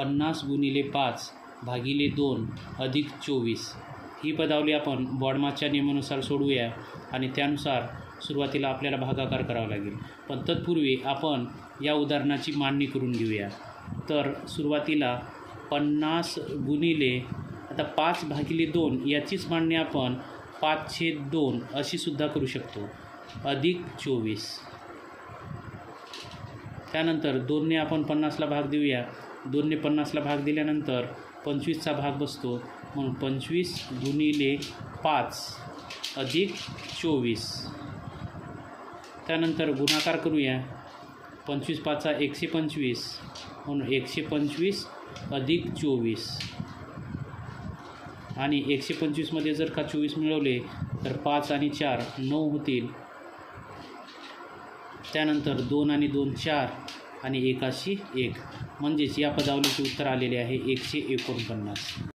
50 गुणिले 5 भागिले 2 अधिक 24 ही पदावली आपण बॉडमासच्या नियमानुसार सोडवूया आणि त्यानुसार सुरुवातीला आपल्याला भागाकार करावा लागेल. पण तत्पूर्वी आपण या उदाहरणाची मांडणी करून घेऊया. तर सुरुवातीला 50 गुणिले आता 5 भागिले 2 याचीच मांडणी आपण 5/2 अशी सुद्धा करू शकतो अधिक 24. त्यानंतर 2ने आपण 50ला भाग देऊया. 2ने 50ला भाग दिल्यानंतर 25चा भाग बसतो म्हणून 25 गुणिले 5 अधिक 24. त्यानंतर गुणाकार करूया. 25 5 125 म्हणून 125 अधिक 24 आणि 125मध्ये जर का 24 मिळवले तर 5 आणि 4 9 होतील. त्यानंतर 2 आणि 2 4 आणि 1 1 म्हणजेच या पदावलीचे उत्तर आलेले आहे 149.